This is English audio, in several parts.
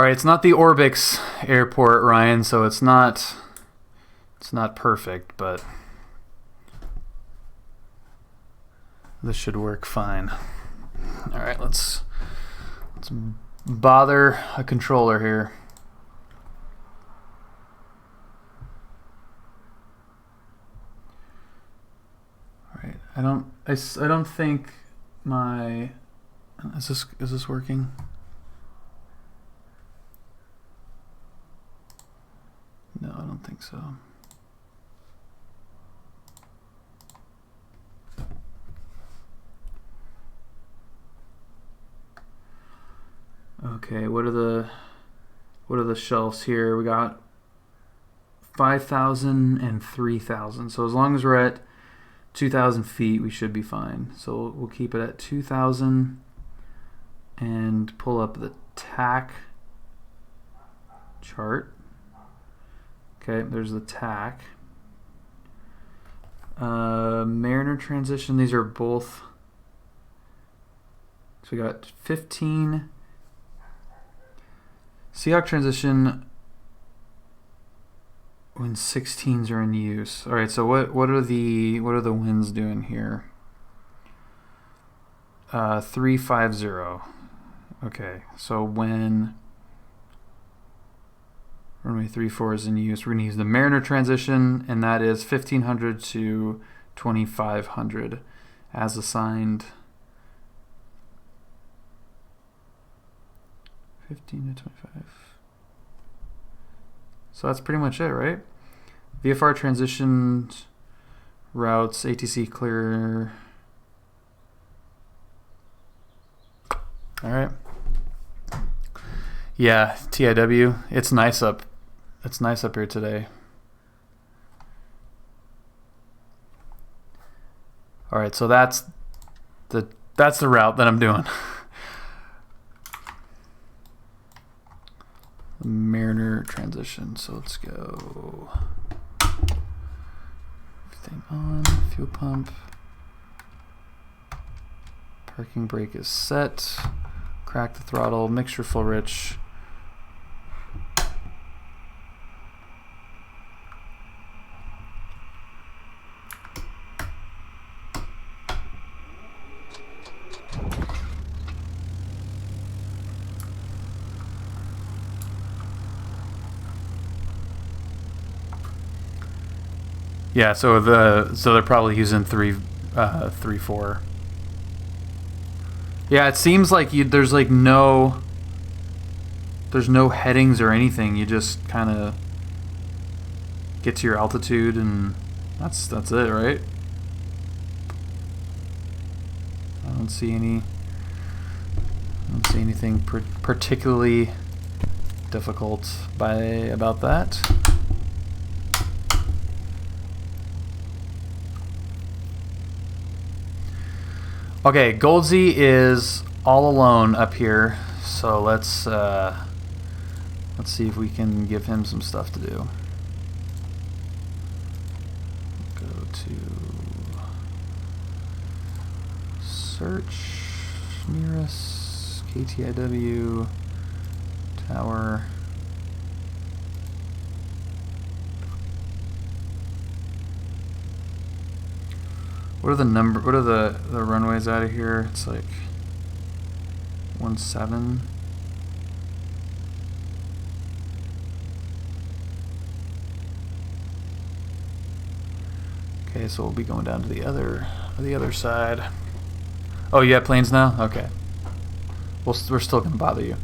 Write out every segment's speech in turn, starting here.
All right, it's not the Orbix airport, Ryan, so it's not perfect, but this should work fine. All right, let's bother a controller here. All right, I don't think my is this working? No, I don't think so. Okay, what are the shelves here? We got 5,000 and 3,000. So as long as we're at 2,000 feet, we should be fine. So we'll keep it at 2,000 and pull up the TAC chart. Okay, there's the TAC. Mariner transition, these are both. So we got 15. Sea-Tac transition when 16s are in use. All right, so what are the winds doing here? 350. Okay, so when runway 34 is in use, we're going to use the Mariner transition, and that is 1500 to 2500 as assigned. 15 to 25. So that's pretty much it, right? VFR transitioned routes, ATC clear. All right. Yeah, TIW. It's nice up here today. All right, so that's the route that I'm doing. Mariner transition. So let's go. Everything on. Fuel pump. Parking brake is set. Crack the throttle. Mixture full rich. Yeah, so they're probably using 3.4. Yeah, it seems like there's no headings or anything. You just kind of get to your altitude, and that's it, right? I don't see anything particularly difficult about that. Okay, Goldsy is all alone up here, so let's see if we can give him some stuff to do. Go to search near us, KTIW tower. What are the runways out of here? It's like 17. Okay, so we'll be going down to the other side. Oh, you have planes now? Okay. We're still gonna bother you.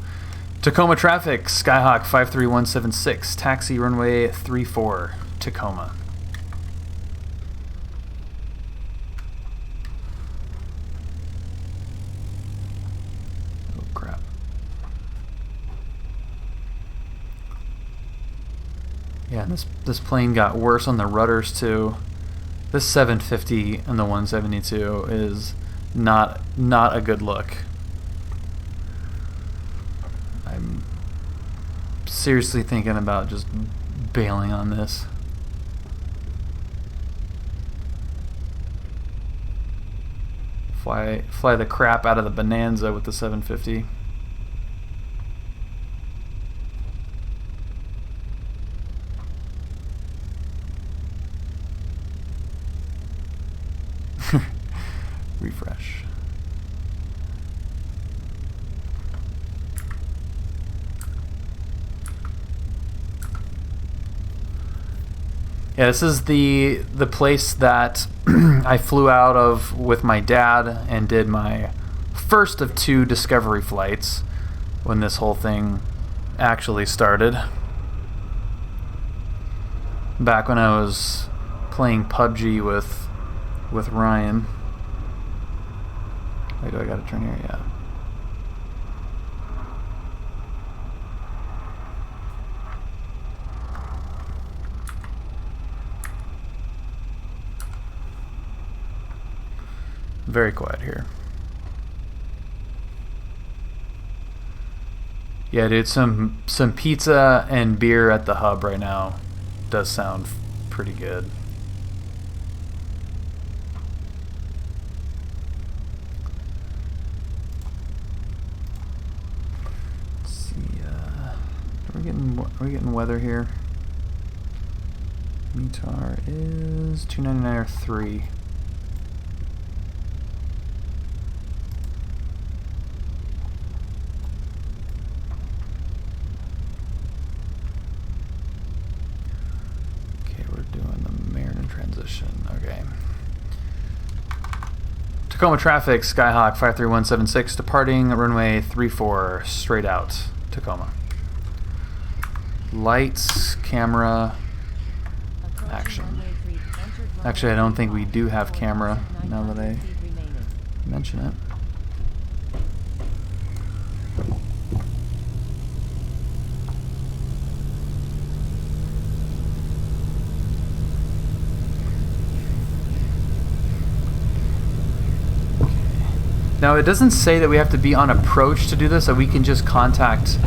Tacoma traffic, Skyhawk 53176, taxi runway 34, Tacoma. Yeah, this plane got worse on the rudders too. This 750 and the 172 is not a good look. I'm seriously thinking about just bailing on this. Fly the crap out of the Bonanza with the 750. Refresh. Yeah, this is the place that I flew out of with my dad and did my first of 2 discovery flights when this whole thing actually started. Back when I was playing PUBG with Ryan. Wait, do I gotta turn here? Yeah. Very quiet here. Yeah, dude, some pizza and beer at the hub right now does sound pretty good. Let's see, are we getting weather here? METAR is 299 or 3. Okay. Tacoma traffic, Skyhawk 53176, departing runway 34, straight out, Tacoma. Lights, camera, action. Actually, I don't think we do have camera, now that I mention it. Now, it doesn't say that we have to be on approach to do this, so we can just contact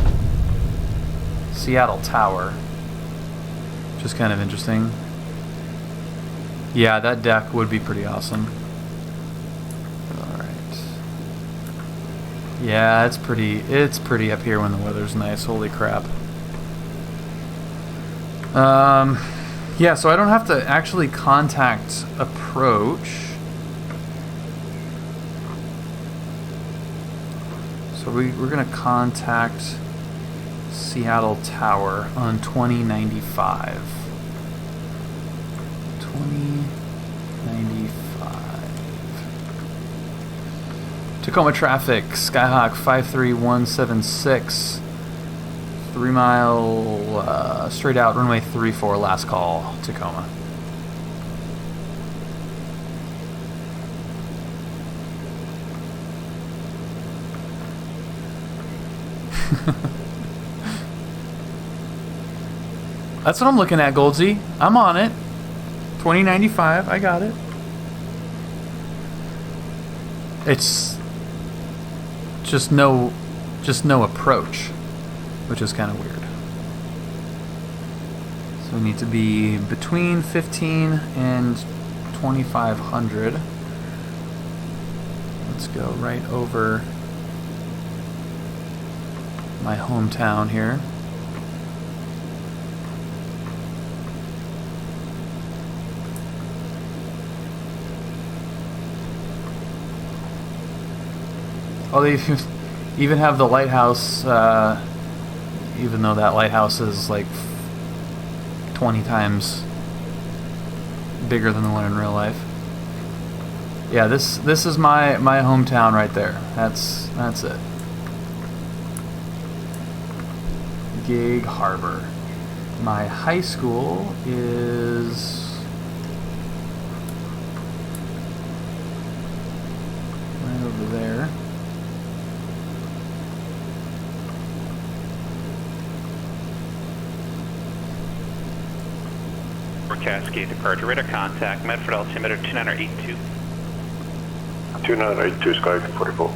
Seattle Tower, which is kind of interesting. Yeah, that deck would be pretty awesome. Alright. Yeah, it's pretty up here when the weather's nice, holy crap. Yeah, so I don't have to actually contact approach. So we're going to contact Seattle Tower on 2095. 2095. Tacoma traffic, Skyhawk 53176. 3 mile straight out, runway 34, last call, Tacoma. That's what I'm looking at, Goldsy. I'm on it. 2095, I got it. It's just no approach, which is kind of weird. So we need to be between 15 and 2500. Let's go right over my hometown here. Oh, they even have the lighthouse, even though that lighthouse is like 20 times bigger than the one in real life. Yeah, this is my hometown right there. That's it. Gig Harbor. My high school is right over there. Cascade departure, radar contact, Medford altimeter 2982. 2982, Sky 44.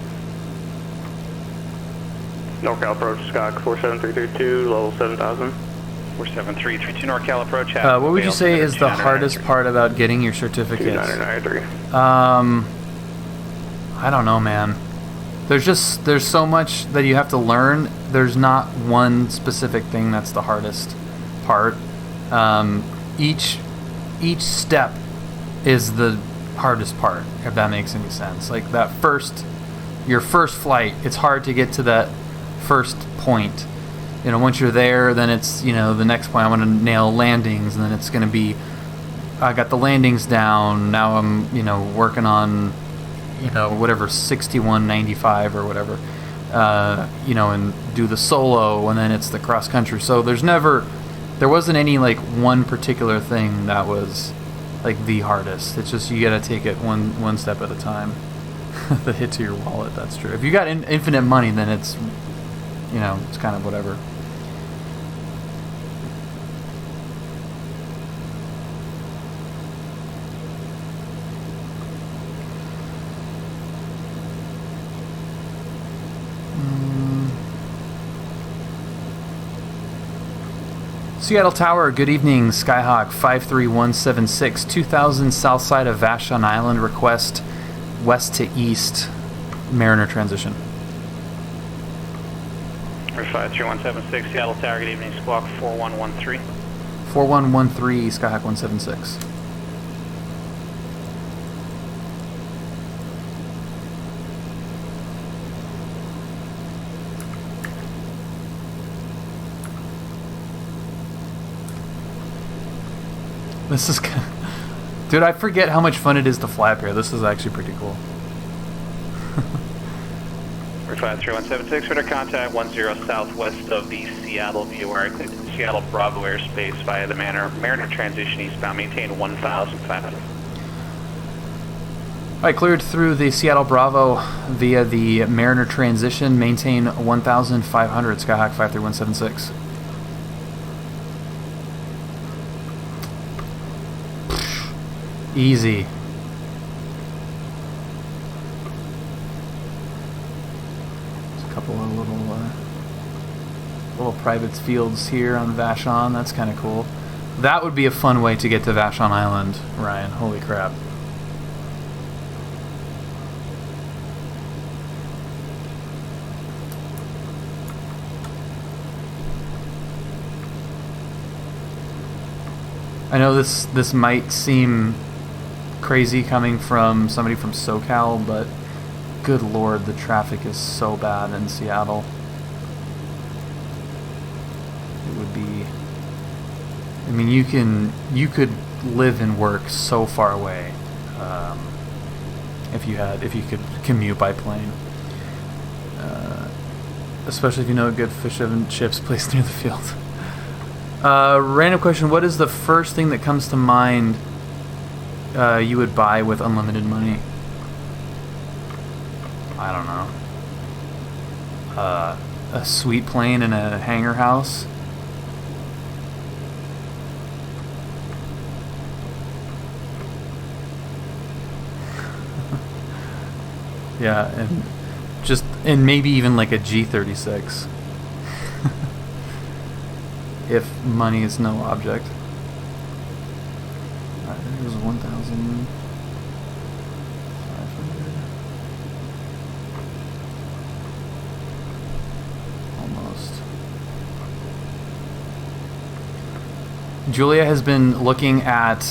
NorCal approach, Skok 47332, level 7000. 47332, NorCal approach. What would you say is the hardest part about getting your certificates? 2993. I don't know, man. There's so much that you have to learn. There's not one specific thing that's the hardest part. Each step is the hardest part, if that makes any sense. Like your first flight, it's hard to get to that first point. Once you're there, then it's, the next point I want to nail landings, and then it's going to be, I got the landings down, now I'm, working on, whatever, 6195 or whatever, and do the solo, and then it's the cross country. So there wasn't any, like, one particular thing that was, like, the hardest. It's just you got to take it one step at a time. The hit to your wallet, that's true. If you got infinite money, then it's, it's kind of whatever. Seattle Tower, good evening. Skyhawk 53176, 2000 south side of Vashon Island, request west to east, Mariner transition. 53176, Seattle Tower, good evening. Squawk 4113. 4113, Skyhawk 176. This is... Dude, I forget how much fun it is to fly up here. This is actually pretty cool. 53176, radar contact 10 southwest of the Seattle VOR. Seattle Bravo airspace via the Mariner transition eastbound. Maintain 1,500. Alright, cleared through the Seattle Bravo via the Mariner transition. Maintain 1,500, Skyhawk 53176. Easy. There's a couple of little private fields here on Vashon. That's kind of cool. That would be a fun way to get to Vashon Island, Ryan. Holy crap. I know this might seem crazy coming from somebody from SoCal, but good lord, the traffic is so bad in Seattle. It would be... I mean, you could live and work so far away if you could commute by plane. Especially if you know a good fish and chips place near the field. Random question, what is the first thing that comes to mind you would buy with unlimited money? I don't know. A sweet plane and a hangar house? Yeah, and maybe even like a G36. If money is no object. Alright, there's 1,500. Almost. Julia has been looking at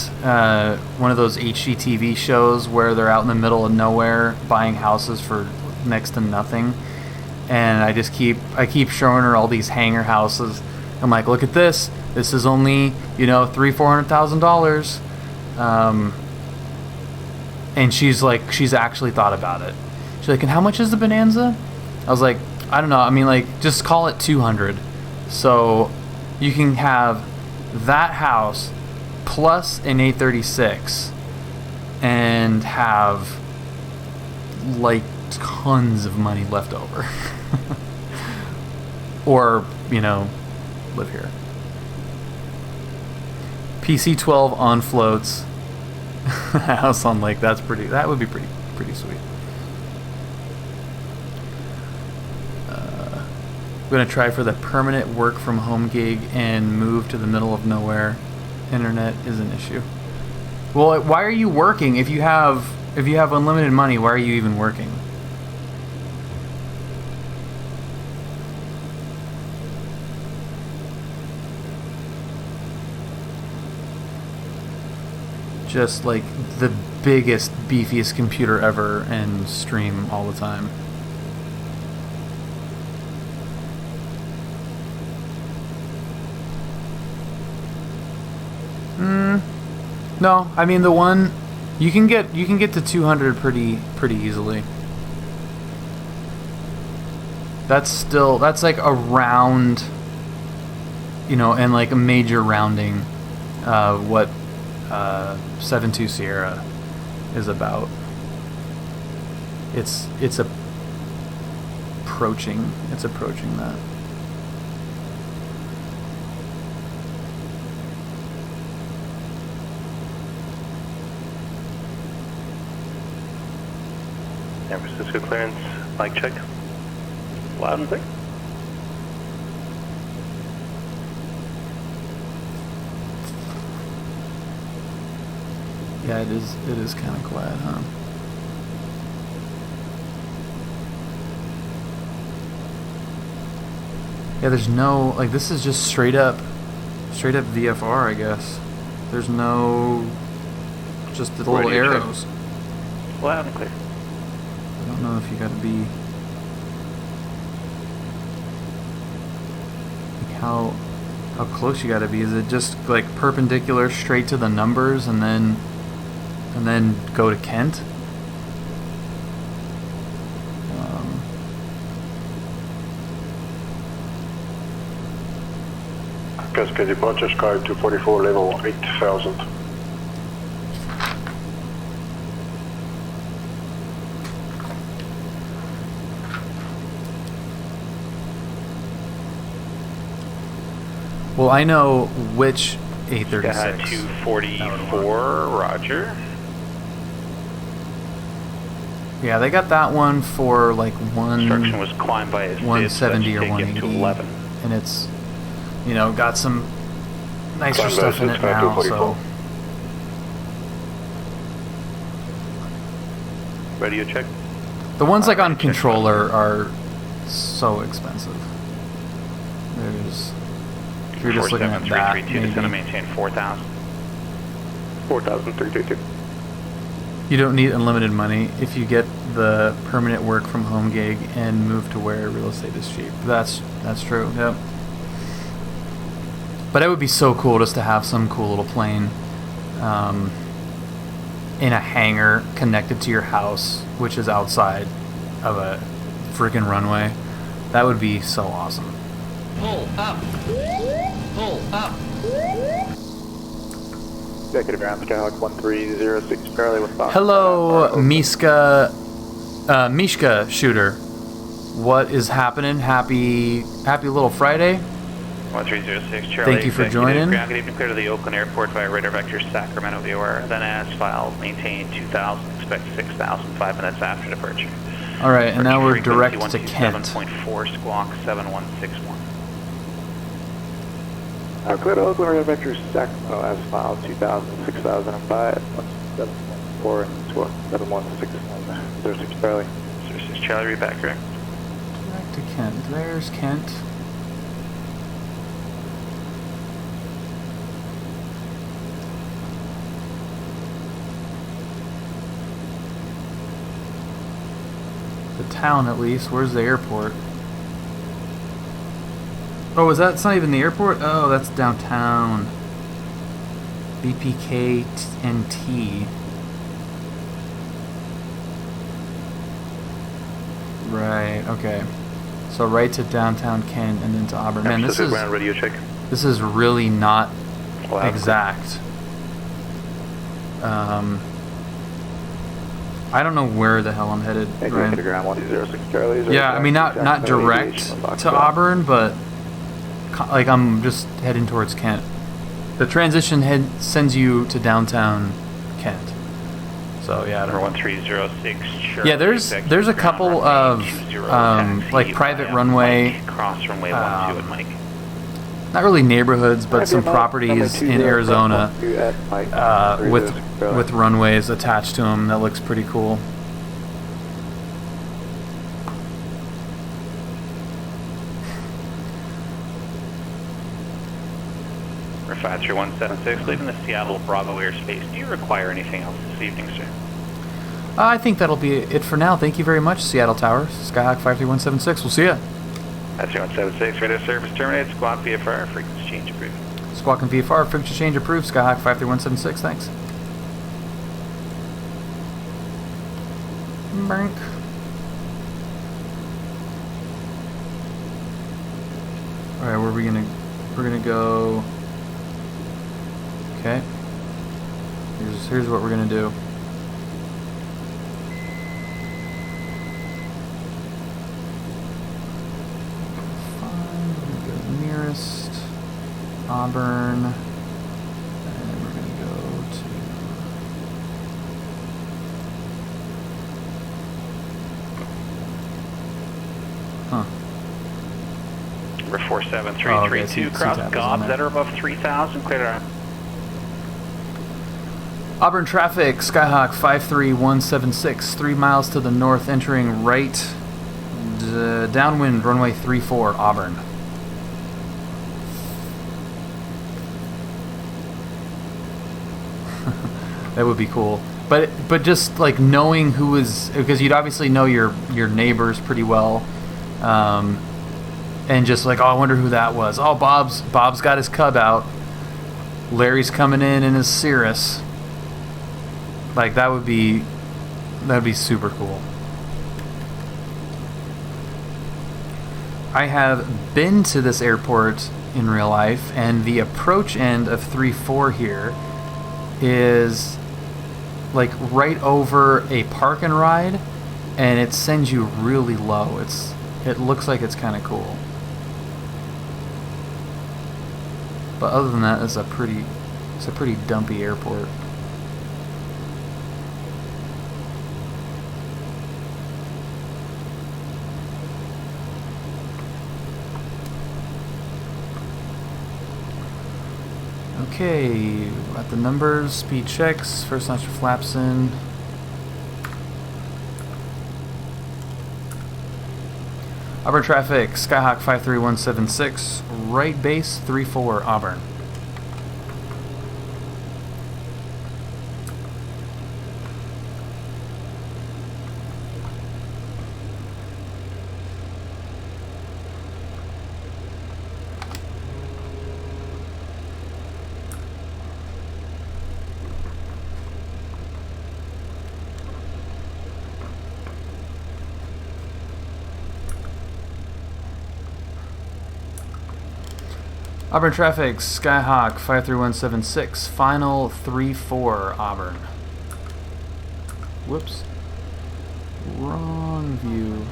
one of those HGTV shows where they're out in the middle of nowhere buying houses for next to nothing. And I keep showing her all these hangar houses. I'm like, look at this. This is only, $300,000-$400,000. And she's like, she's actually thought about it. She's like, and how much is the Bonanza? I was like, I don't know. I mean, like, just call it 200. So you can have that house plus an A36 and have like tons of money left over. Or, live here. PC-12 on floats. House on lake. That would be pretty sweet. I'm gonna try for the permanent work from home gig and move to the middle of nowhere. Internet is an issue. Well, why are you working if you have unlimited money? Why are you even working? just like the biggest, beefiest computer ever and stream all the time. No, I mean the one you can get to 200 pretty easily. That's like a round, you know, and like a major rounding what 7.2 Sierra is about. It's approaching that. San Francisco clearance, mic check. Loud and clear. Yeah, it is kind of quiet, huh? Yeah, there's no, like, this is just straight up VFR, I guess. There's no, just the little Radio check. arrows. Loud and clear. I don't know if you gotta be, like, how close you gotta be. Is it just like perpendicular straight to the numbers and then go to Kent? Cascade departure, Sky 244, level 8000. Well, I know which 836. Sky 244, roger. Yeah, they got that one for like Instruction was climbed by his 170 or take it 180, to 11. and it's, you know, got some nicer Climb stuff in by it Sky now. 244. So Radio check. the ones like on controller are so expensive. There's, if you're just looking at that, 47332 is going to maybe. maintain 4,000. 4,322. You don't need unlimited money if you get the permanent work from home gig and move to where real estate is cheap. That's true. Yep. But it would be so cool just to have some cool little plane in a hangar connected to your house, which is outside of a freaking runway. That would be so awesome. Pull up. Pull up. Executive ground, Skyhawk 1306, Charlie with Fox. Hello, Mishka Shooter. What is happening? Happy little Friday. 1306, Charlie. Thank you for Executive joining. Ground, good evening, clear to the Oakland Airport via radar vector Sacramento VOR. Then as filed, maintain 2,000, expect 6,000, 5 minutes after departure. All right, and now we're direct to Frequency Kent. 127.4, squawk 7161. Clear to Oakland radar vector Sacramento as filed, 2,000, 6,005, 174 and squawk 7161, 06 Charlie. 06 Charlie, read back, correct? Direct to Kent. There's Kent. The town, at least. Where's the airport? Oh, is that? It's not even the airport? Oh, that's downtown. BPK and T. Right, okay. So right to downtown Kent and then to Auburn. Man, this is ground radio check. really not Loud. exact. I don't know where the hell I'm headed. Executive Ryan. ground 1206 Charlie. Yeah, I mean not direct to Auburn, but like I'm just heading towards Kent. The transition sends you to downtown Kent. So yeah, I don't Number know. 1306, Charlie. Yeah, there's a couple of like private runway, cross runway 12 at Mike. not really neighborhoods, but some properties in Arizona with runways attached to them. That looks pretty cool. We're 53176, leaving the Seattle Bravo airspace. Do you require anything else this evening, sir? I think that'll be it for now. Thank you very much, Seattle Tower. Skyhawk 53176. We'll see ya. 53176, radio service terminated. Squawk VFR, frequency change approved. Squawk and VFR, frequency change approved. Skyhawk 53176. Thanks. Brink. All right, where are we gonna? We're gonna go. Okay. Here's what we're gonna do. Fine. We're gonna go nearest Auburn, and we're gonna go to. Huh. We're 47332, cross Sea-Tac is on gobs there. that are above 3,000, clear to Auburn traffic, Skyhawk 53176, 3 miles to the north, entering right, downwind, runway 34, Auburn. That would be cool. But just like knowing who is, because you'd obviously know your neighbors pretty well, and just like, oh, I wonder who that was. Oh, Bob's got his Cub out. Larry's coming in his Cirrus. Like that'd be super cool. I have been to this airport in real life, and the approach end of 3-4 here is like right over a park and ride, and it sends you really low. It looks like it's kind of cool. But other than that, it's a pretty dumpy airport. Okay, at the numbers, speed checks, first notch of flaps in. Auburn traffic, Skyhawk 53176, right base 34, Auburn. Auburn traffic, Skyhawk 53176, final 34, Auburn. Whoops. Wrong view.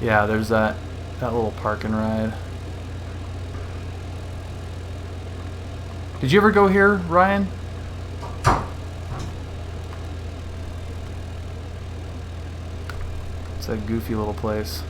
Yeah, there's that little park and ride. Did you ever go here, Ryan? It's a goofy little place.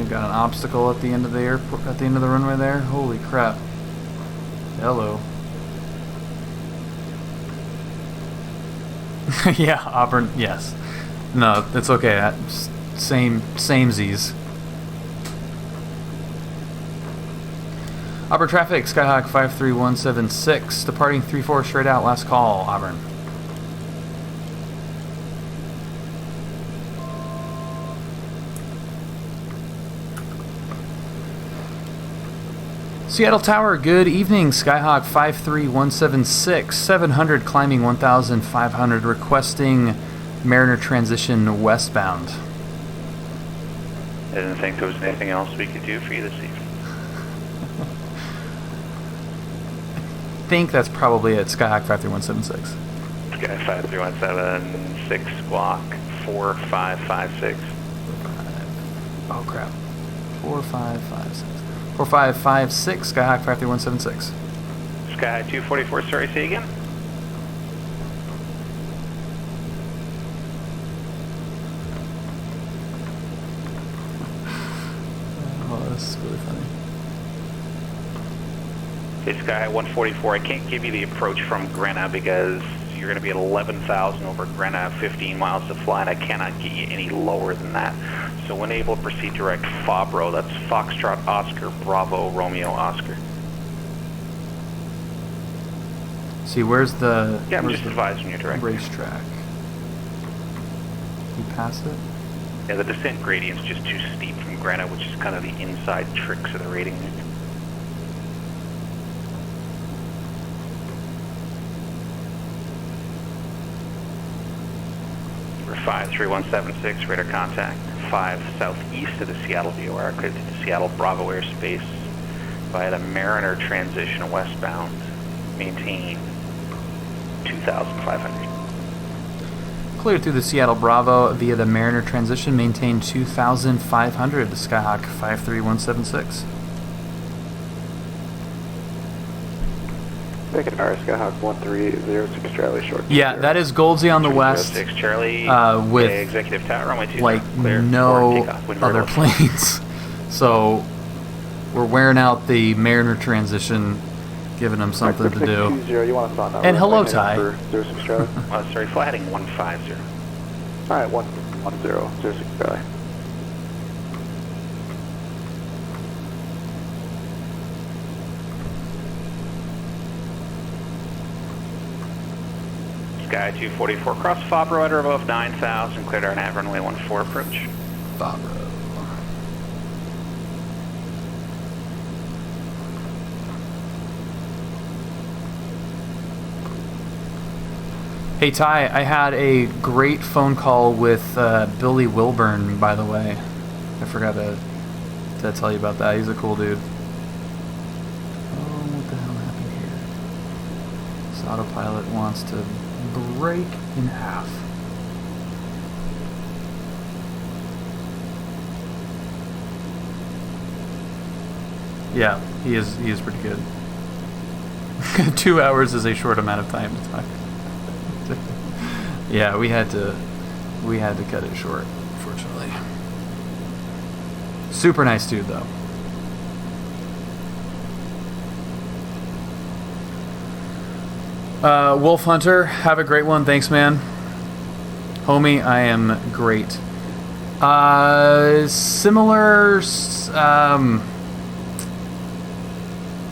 Got an obstacle at the end of the airport, at the end of the runway there. Holy crap. Hello. Yeah, Auburn, yes. No, it's okay. Samesies. Auburn traffic, Skyhawk 53176, departing 34 straight out, last call, Auburn. Seattle Tower, good evening. Skyhawk 53176, 700 climbing 1,500, requesting Mariner transition westbound. I didn't think there was anything else we could do for you this evening. I think that's probably it. Skyhawk 53176. Sky 53176, squawk 4556. Oh crap. 4556. 4556, Skyhawk 53176. Sky 244, sorry, say again? Oh, this is really funny. Okay, Sky 144, I can't give you the approach from Grenna because you're going to be at 11,000 over Grenna, 15 miles to fly, and I cannot get you any lower than that. So when able to proceed direct, Fabro, that's Foxtrot Oscar Bravo Romeo Oscar. See, where's the... Yeah, I'm where's just the advising you direct. racetrack? You pass it? Yeah, the descent gradient's just too steep from Grenna, which is kind of the inside tricks of the rating. We're 53176, radar contact 5 southeast of the Seattle VOR, clear to the Seattle Bravo airspace via the Mariner transition westbound. Maintain 2,500. Clear through the Seattle Bravo via the Mariner transition. Maintain 2,500. The Skyhawk 53176. Second R, Skyhawk 1306 Charlie short. Yeah, that is Goldsey on the west, 6 Charlie, with executive tower, runway 2, like clear no for takeoff, wind very other low. planes. So we're wearing out the Mariner transition, giving them something to do. 620, you want us on And hello, Ty. for 06 Charlie. Sorry, fly heading 150. Alright, 110, 06 Charlie. Sky 244, cross Fabro, under above 9,000, cleared our nav, runway 14 approach. Fabro. Hey Ty, I had a great phone call with Billy Wilburn, by the way. I forgot to tell you about that. He's a cool dude. Oh, what the hell happened here? This autopilot wants to break in half. Yeah, he is pretty good. 2 hours is a short amount of time to talk. Yeah, we had to cut it short, unfortunately. Super nice dude though. Wolf Hunter, have a great one. Thanks, man. Homie, I am great. Similar,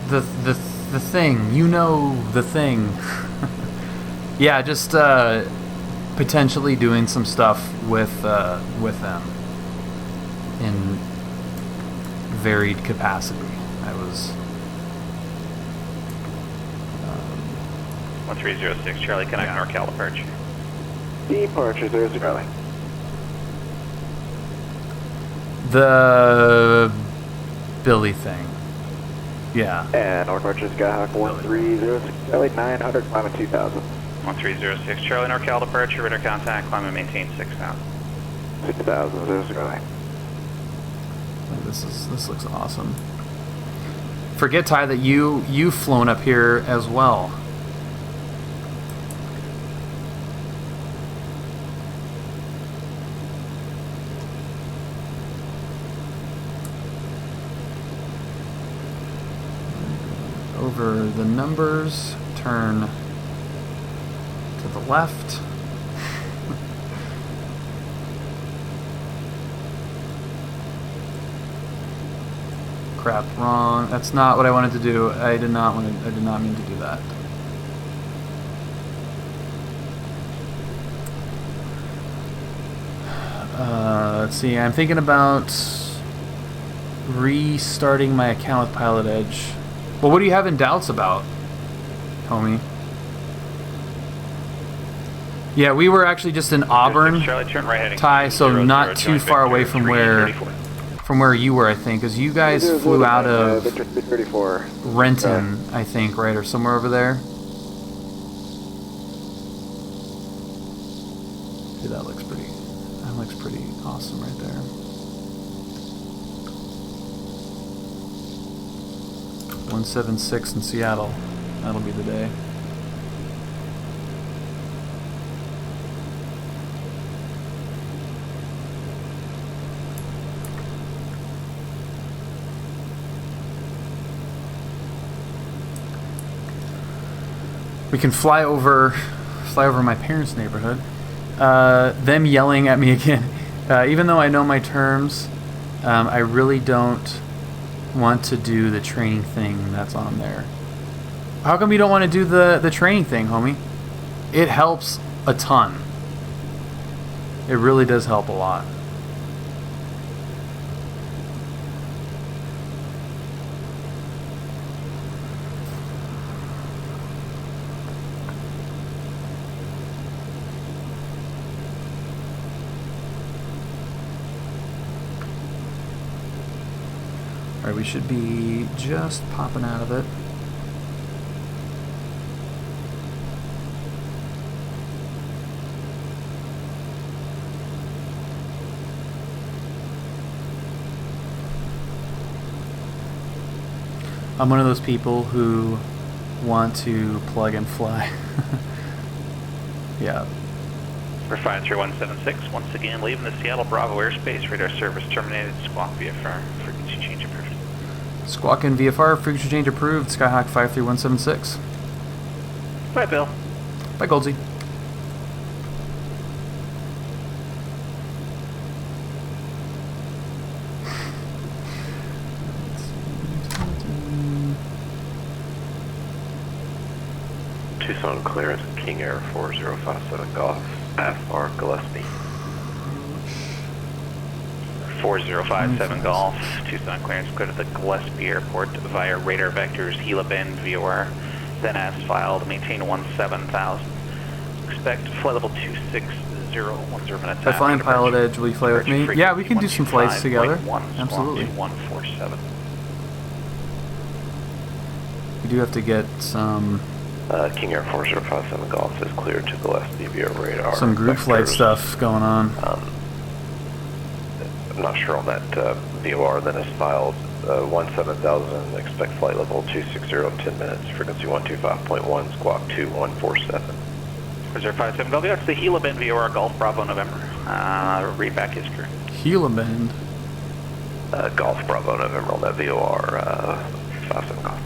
the thing, you know, the thing. Yeah, just potentially doing some stuff with them in varied capacity. I was 1306, Charlie, connect NorCal approach. Departure 06 Charlie. the Billy thing. Yeah. And Northwestern Skyhawk 1306 Charlie 900 climbing 2000. 1306 Charlie, NorCal departure, radar contact, climb and maintain 6,000. 6000 0 Charlie. This looks awesome. Forget, Ty, that you've flown up here as well. Over the numbers, turn to the left. Crap, wrong. That's not what I wanted to do. I did not mean to do that. Let's see. I'm thinking about restarting my account with PilotEdge. Well, what are you having doubts about, homie? Yeah, we were actually just in Auburn, Charlie, turn right heading Ty, so 00, not too far away from where you were, I think, because you guys flew out of Renton, I think, right, or somewhere over there. See, that looks pretty awesome right there. 176 in Seattle. That'll be the day. We can fly over my parents' neighborhood. Them yelling at me again. Even though I know my terms, I really don't want to do the training thing that's on there. How come you don't want to do the training thing, homie? It helps a ton. It really does help a lot. Alright, we should be just popping out of it. I'm one of those people who want to plug and fly. Yeah. For 53176, once again leaving the Seattle Bravo airspace, radar service terminated, squawk VFR, frequency change approved. Squawk in VFR, frequency change approved, Skyhawk 53176. Bye, Bill. Bye, Goldsy. Tucson clearance, King Air 4057 Golf, FR Gillespie. 4057 Golf, Tucson clearance, clear to the Gillespie Airport via radar vectors, Gila Bend, VOR, then as filed, maintain 17,000. Expect flight level 26010 minutes. By flying PilotEdge, will you fly with me? Yeah, we can do some flights together. Absolutely. 147. We do have to get some King Air 4057 Golf is cleared to Gillespie via radar. some group flight vectors. stuff going on. I'm not sure on that VOR that is filed. 17,000, expect flight level 260, 10 minutes, frequency 125.1, squawk 2147. 057 Golf, that's the Gila Bend, VOR, Golf Bravo, November. Read back his crew. Gila Bend. Golf Bravo November on that VOR 57 Golf.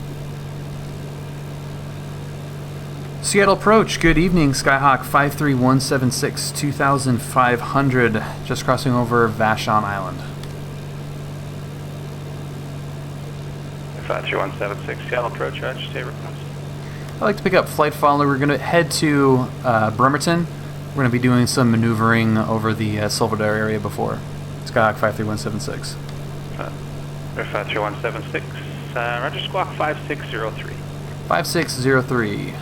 Seattle approach, good evening, Skyhawk 53176, 2500, just crossing over Vashon Island. 53176, Seattle approach, Roger, stay request. I'd like to pick up flight follower. We're going to head to Bremerton. We're going to be doing some maneuvering over the Silverdale area before. Skyhawk 53176. 53176, Roger, squawk 5603. 5603.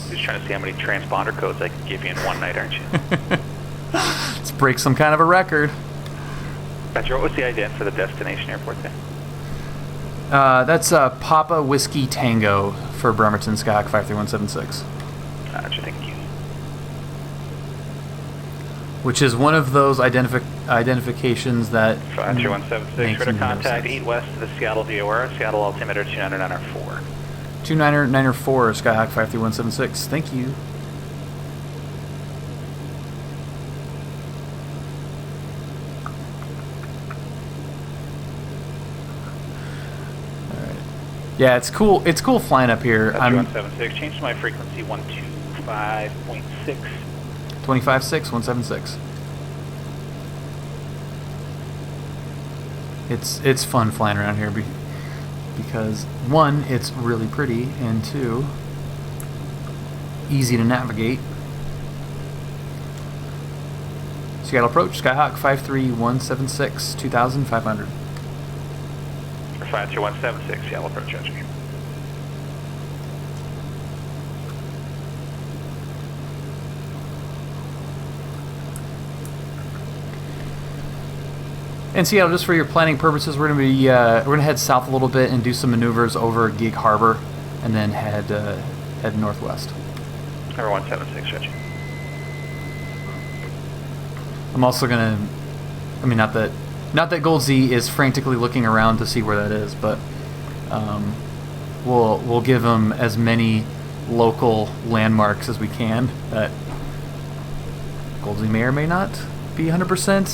Just trying to see how many transponder codes I can give you in one night, aren't you? Let's break some kind of a record. Roger, what was the ident for the destination airport there? That's Papa Whiskey Tango for Bremerton, Skyhawk 53176. Roger, thank you. Which is one of those identifications that 53176, makes we're to no contact sense. Eat West to the Seattle VOR, Seattle altimeter 29904. 29904, Skyhawk 53176. Thank you. Alright. Yeah, it's cool. It's cool flying up here. I'm 176, change to my frequency 125.6. 25.6, 176. It's fun flying around here because one, it's really pretty, and two, easy to navigate. Seattle approach, Skyhawk 53176, 2500. 53176, Seattle approach, Roger. And Seattle, just for your planning purposes, we're gonna head south a little bit and do some maneuvers over Gig Harbor, and then head northwest. Number 176, Roger. I'm also gonna, I mean, not that Gold Z is frantically looking around to see where that is, but we'll give him as many local landmarks as we can that Gold Z may or may not be 100%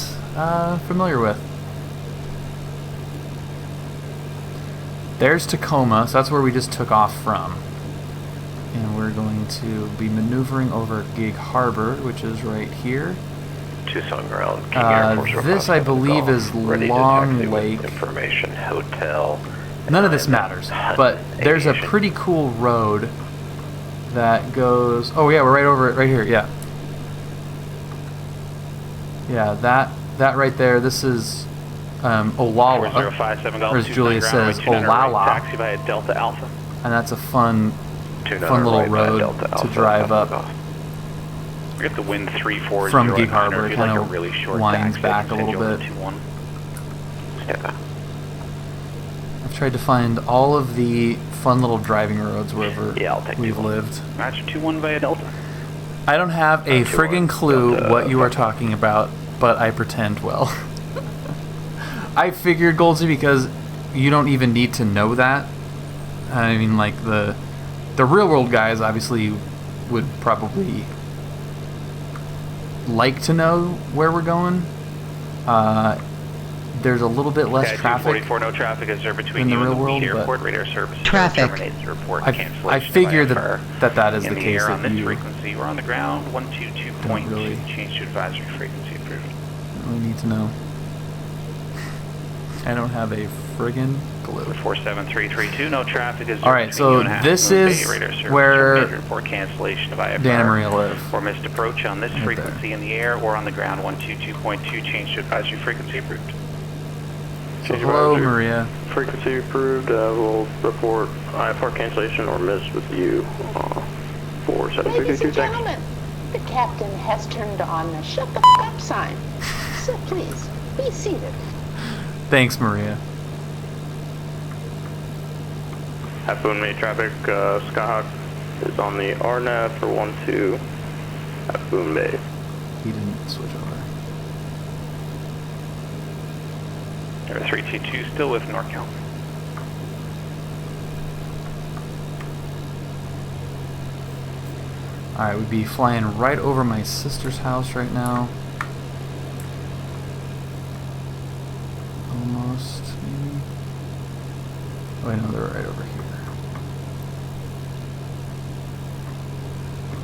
familiar with. There's Tacoma, so that's where we just took off from. And we're going to be maneuvering over Gig Harbor, which is right here. Tucson ground. King Air Force This, I 057 believe, Golf. is Ready to Long taxi with Lake. Information hotel. None of this matters, but there's a Aviation. pretty cool road that goes... Oh yeah, we're right over it, right here, yeah. Yeah, that right there, this is Olala, 4057 Golf, or as Tucson Julia ground, says, right 29 right, Olala, taxi via Delta Alpha. and that's a fun 29 little right by road Delta to Alpha, drive Alpha up Golf. We got the wind 340 from Gig at 900. Harbor. If It you'd like kind a of really short winds taxi, back a send little you over bit. to 2-1. Yeah. I've tried to find all of the fun little driving roads wherever Yeah, I'll take we've 2-1. lived. Match 2-1 via Delta. I don't have a 2-1. friggin' clue Delta, what you are Delta. talking about, but I pretend well. I figured, Goldsy, because you don't even need to know that. I mean, like, the real world guys obviously would probably like to know where we're going. There's a little bit less Okay, traffic 244, no traffic is there between in the you and real the world, Wheat but Airport. Radar service Traffic. terminates the report I cancellation. figure of IFR. that is In the the case air on that this you frequency, we're on the ground, 122.2, really- change to advisory frequency approved. really need to know. I don't have a friggin' clue. 47332, no traffic is All there right, between so you and Half this Moon Bay. is Radar service where terminated, report cancellation of IFR. Dan and Maria live. Or missed approach on this Right frequency in the air or on the ground, 122.2, change to advisory frequency approved. So hello, Advisory. Maria. Frequency approved. We'll report IFR cancellation or miss with you for Ladies 7322. and Thanks. gentlemen, the captain has turned on the shut the up sign. So please, be seated. Thanks, Maria. Half Moon Bay traffic, Skyhawk is on the RNAV for 12 Half Moon Bay. He didn't switch over. Air 322 still with NorCal. Alright, we'd be flying right over my sister's house right now. Almost, maybe. Oh, I know they're right over here.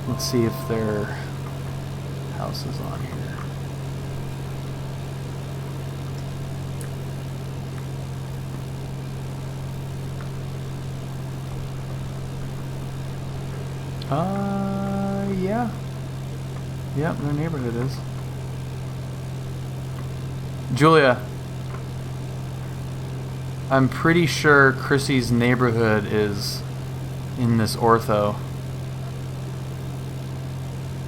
Let's see if their house is on here. Yeah. Yep, their neighborhood is. Julia, I'm pretty sure Chrissy's neighborhood is in this ortho.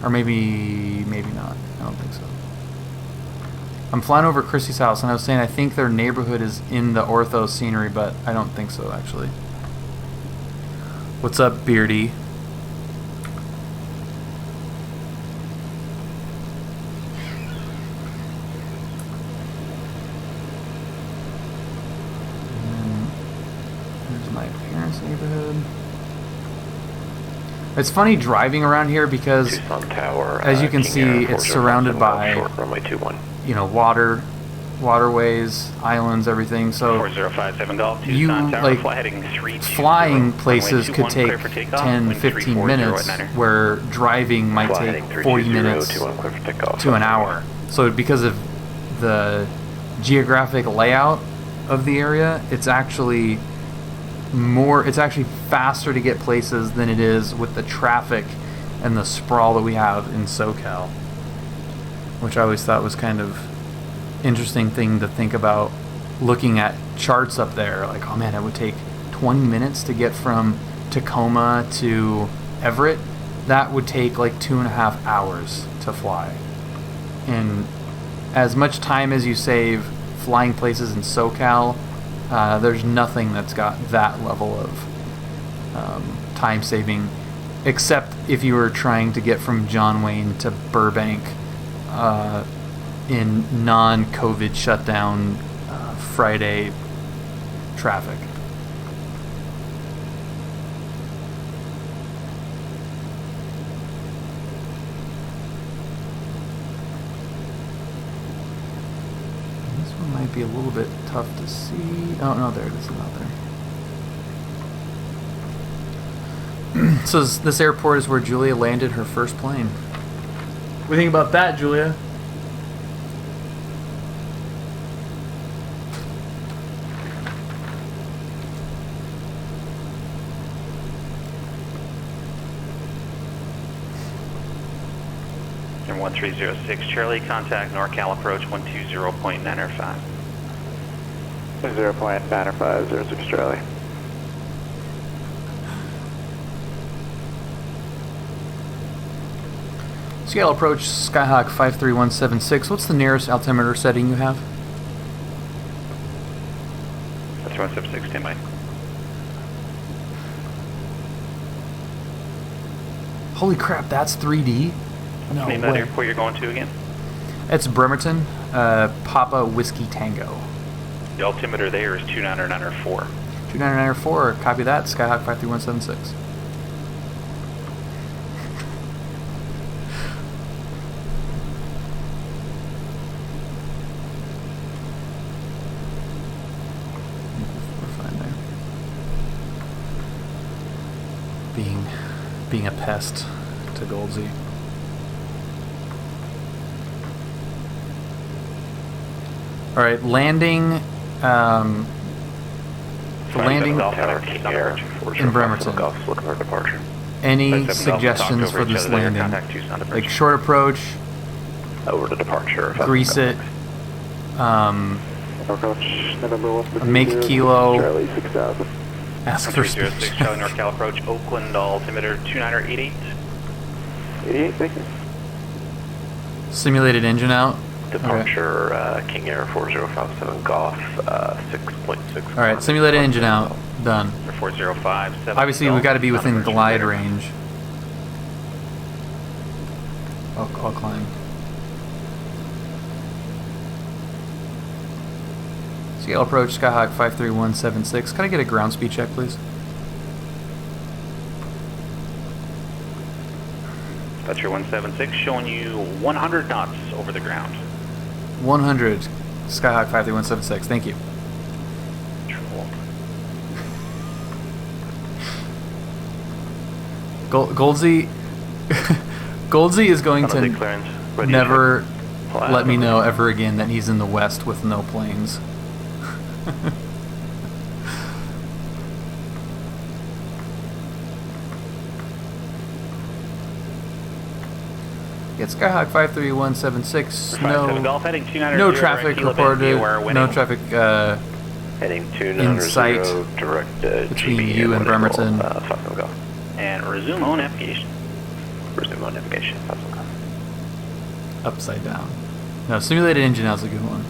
Or maybe not. I don't think so. I'm flying over Chrissy's house, and I was saying I think their neighborhood is in the ortho scenery, but I don't think so, actually. What's up, Beardy? Here's my parents' neighborhood. It's funny driving around here because, Tucson Tower. as you can King see, Air it's 4057 surrounded by, Short runway 21. you know, waterways, islands, everything. So 4057 Golf, Tucson you, Tower, like, fly heading 320. flying runway places could 21, take clear for takeoff, 10, wind 15 340 minutes, at 9er. where driving might Fly take heading 40 320, minutes 21, clear for takeoff. to an hour. So because of the geographic layout of the area, it's actually faster to get places than it is with the traffic and the sprawl that we have in SoCal, which I always thought was kind of interesting thing to think about looking at charts up there. Like, oh man, it would take 20 minutes to get from Tacoma to Everett. That would take like 2.5 hours to fly. And as much time as you save flying places in SoCal, there's nothing that's got that level of time saving, except if you were trying to get from John Wayne to Burbank in non-COVID shutdown Friday traffic. This one might be a little bit tough to see. Oh no, there it is, not there. So this airport is where Julia landed her first plane. What do you think about that, Julia? And 1306 Charlie, contact NorCal approach 120.905. 0.905, 06 Charlie. Seattle approach, Skyhawk 53176. What's the nearest altimeter setting you have? That's 176, stand by. Holy crap, that's 3D? No Name that way. airport you're going to again? It's Bremerton, Papa Whiskey Tango. The altimeter there is 29904. 2994, copy that, Skyhawk 53176. We're fine there. Being a pest to Goldsy. All right, landing. Landing in Bremerton. Looking for departure. Any suggestions for this landing? Like short approach, Over to departure. grease it, Approach November 1 make kilo, Charlie 6000. ask for 306 speech. Charlie NorCal approach Oakland, altimeter 2988. 88, thank you. Simulated engine out. Departure, King Air 4057 Golf, 6.6. All right, simulated engine out. Done. 4057. Obviously, we got to be within glide range. I'll climb. Seattle approach, Skyhawk 53176. Can I get a ground speed check, please? That's your 176 showing you 100 knots over the ground. 100, Skyhawk 53176. Thank you. Control. Goldsy, Goldsy is going to never let me know ever again that he's in the West with no planes. Get Skyhawk 53176. No traffic reported. No traffic Heading in sight direct between GB you and Bremerton. And resume on navigation. Resume on navigation. Upside down. No, simulated engine out's a good one.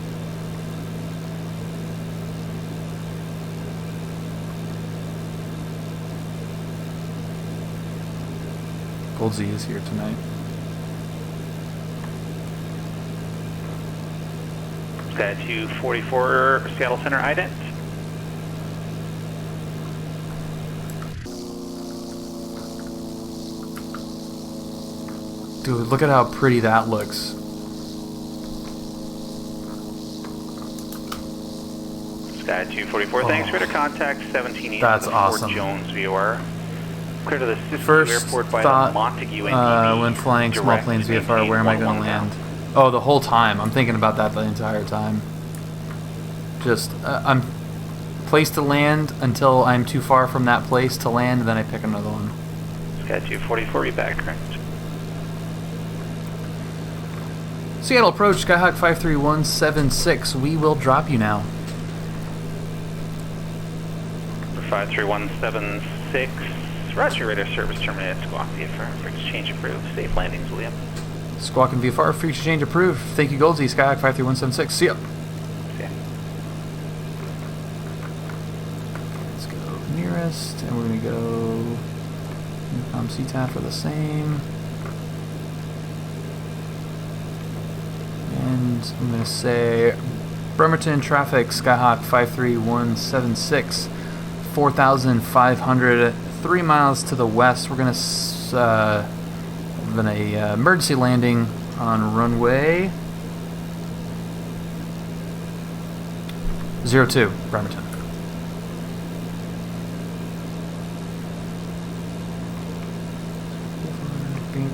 Goldsy is here tonight. Sky 244 Seattle Center ident. Dude, look at how pretty that looks. Sky 244, thanks for the contact 17 East. That's of awesome. Fort Jones VOR. Clear to the Siskiyou First Airport by thought, the Montague NDB. when flying small direct planes to VFR, where am I going to 11,000. land? Oh, the whole time. I'm thinking about that the entire time. Just, I'm place to land until I'm too far from that place to land, and then I pick another one. Sky 244, be back, correct? Seattle approach, Skyhawk 53176. We will drop you now. 53176. Roger, radar service terminated. Squawk VFR for exchange approved. Safe landings, William. Squawk and VFR, free exchange approved. Thank you, Goldsy. Skyhawk 53176. See ya. Okay. Let's go nearest, and we're going to go Sea-Tac for the same. And I'm going to say Bremerton traffic, Skyhawk 53176, 4,500, 3 miles to the west. We're going to have an emergency landing on runway 02, Bremerton. Bink.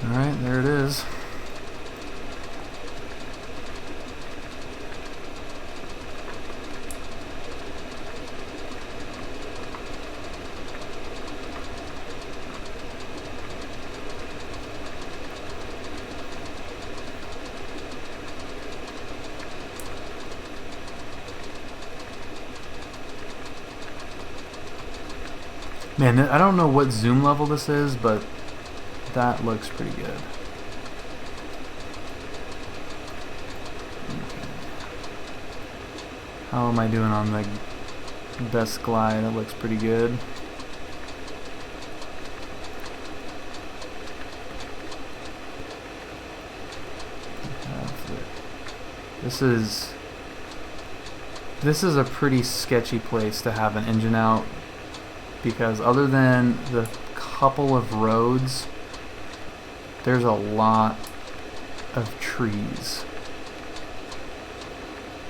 Alright, there it is. Man, I don't know what zoom level this is, but that looks pretty good. How am I doing on the best glide? It looks pretty good. This is a pretty sketchy place to have an engine out, because other than the couple of roads, there's a lot of trees.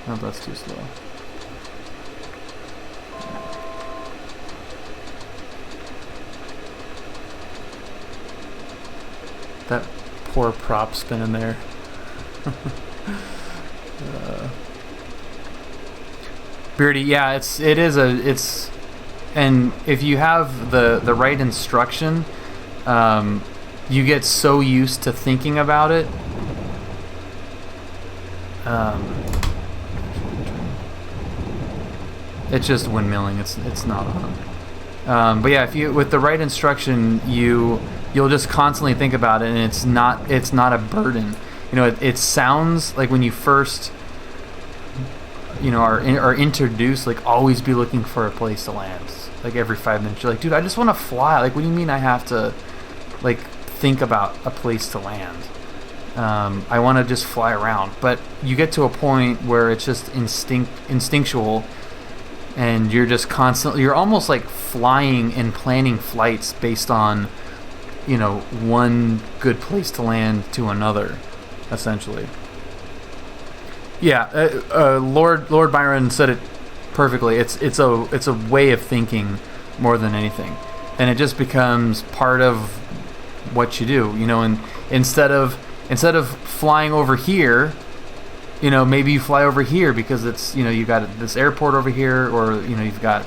Oh, that's too slow. That poor prop spinning there. Beardy, yeah, it's and if you have the right instruction, you get so used to thinking about it. It's just windmilling. It's not on. But yeah, if you with the right instruction, you'll just constantly think about it, and it's not a burden. You know, it sounds like when you first, you know, are introduced, like always be looking for a place to land. Like every 5 minutes, you're like, dude, I just want to fly. Like, what do you mean I have to, like, think about a place to land? I want to just fly around. But you get to a point where it's just instinctual, and you're just constantly, you're almost like flying and planning flights based on, you know, one good place to land to another, essentially. Yeah, Lord Byron said it perfectly. It's a way of thinking more than anything, and it just becomes part of what you do. You know, and instead of flying over here, you know, maybe you fly over here because it's, you know, you got this airport over here, or, you know, you've got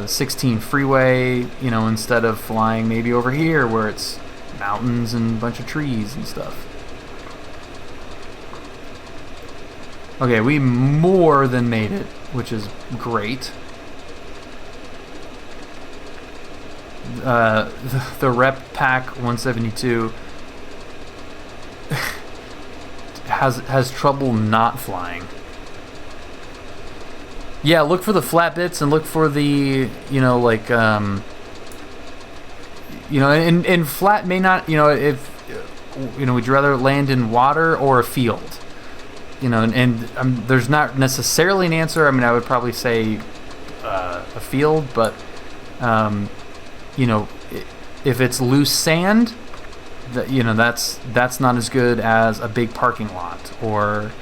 16 freeway, you know, instead of flying maybe over here where it's mountains and a bunch of trees and stuff. Okay, we more than made it, which is great. The Rep Pack 172 has trouble not flying. Yeah, look for the flat bits and look for the, you know, like, you know, and flat may not, you know, if, you know, would you rather land in water or a field? You know, and there's not necessarily an answer. I mean, I would probably say a field, but, you know, if it's loose sand, you know, that's not as good as a big parking lot or,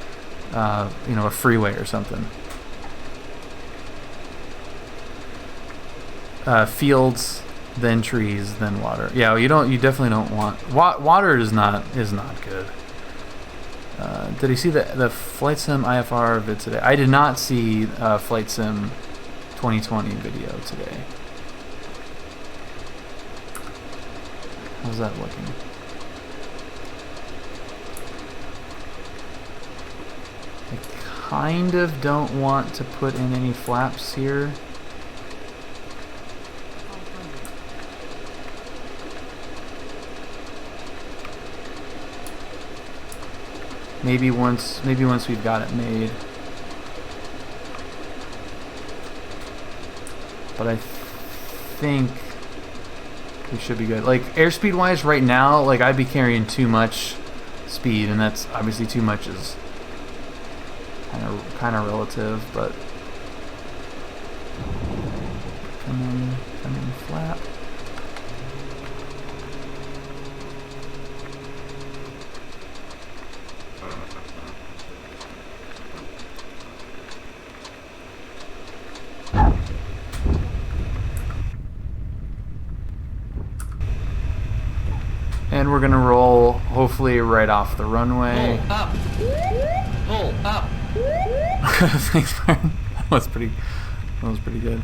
you know, a freeway or something. Fields, then trees, then water. Yeah, you definitely don't want water. Is not good. Did you see the Flight Sim IFR vid today? I did not see Flight Sim 2020 video today. How's that looking? I kind of don't want to put in any flaps here. Maybe once we've got it made. But I think we should be good. Like airspeed wise right now, like I'd be carrying too much speed, and that's obviously too much is kind of relative, but come in flat. And we're gonna roll, hopefully, right off the runway. Pull up. Pull up. Thanks, Martin. That was pretty good.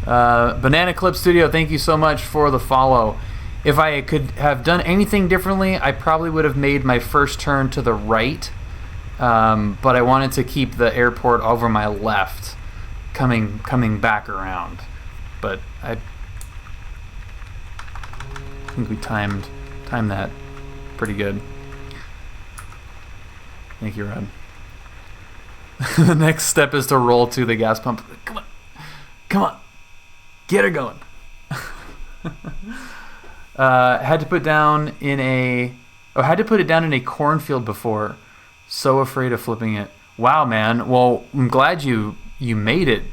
Banana Clip Studio, thank you so much for the follow. If I could have done anything differently, I probably would have made my first turn to the right, but I wanted to keep the airport over my left, coming back around. But I think we timed that pretty good. Thank you, Rod. The next step is to roll to the gas pump. Come on, get her going. Had to put it down in a cornfield before. So afraid of flipping it. Wow, man. Well, I'm glad you made it.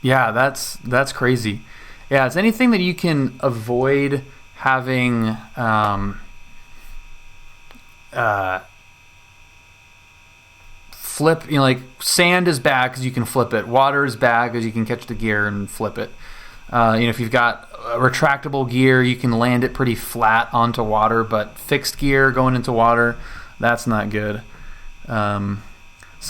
Yeah, that's crazy. Yeah, it's anything that you can avoid having flip, like sand is bad because you can flip it. Water is bad because you can catch the gear and flip it. If you've got a retractable gear, you can land it pretty flat onto water, but fixed gear going into water, that's not good. Saw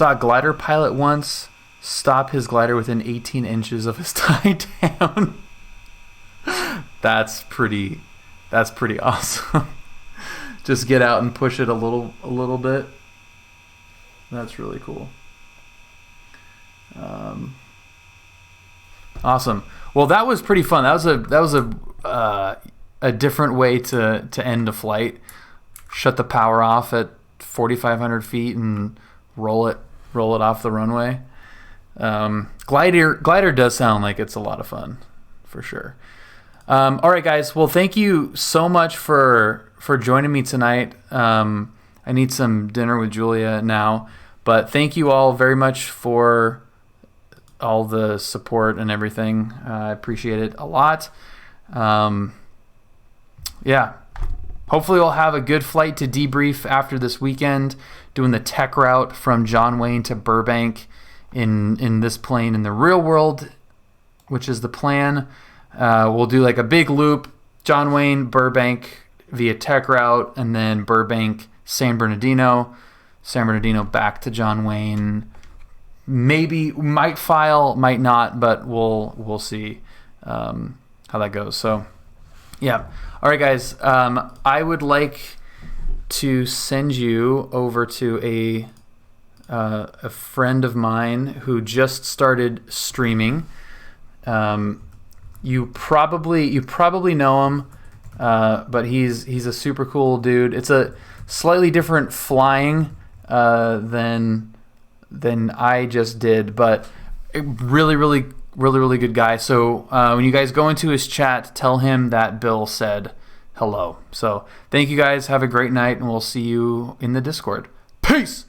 a glider pilot once stop his glider within 18 inches of his tie down. That's pretty awesome. Just get out and push it a little bit. That's really cool. Awesome. Well, that was pretty fun. That was a different way to end a flight. Shut the power off at 4,500 feet and roll it off the runway. Glider does sound like it's a lot of fun, for sure. All right, guys. Well, thank you so much for joining me tonight. I need some dinner with Julia now, but thank you all very much for all the support and everything. I appreciate it a lot. Yeah. Hopefully we'll have a good flight to debrief after this weekend, doing the tech route from John Wayne to Burbank in this plane in the real world, which is the plan. We'll do like a big loop, John Wayne, Burbank via tech route, and then Burbank, San Bernardino back to John Wayne. Maybe might file, might not, but we'll see how that goes. So yeah. All right, guys. I would like to send you over to a friend of mine who just started streaming. You probably know him, but he's a super cool dude. It's a slightly different flying than I just did, but really good guy. So when you guys go into his chat, tell him that Bill said hello. So thank you guys. Have a great night, and we'll see you in the Discord. Peace.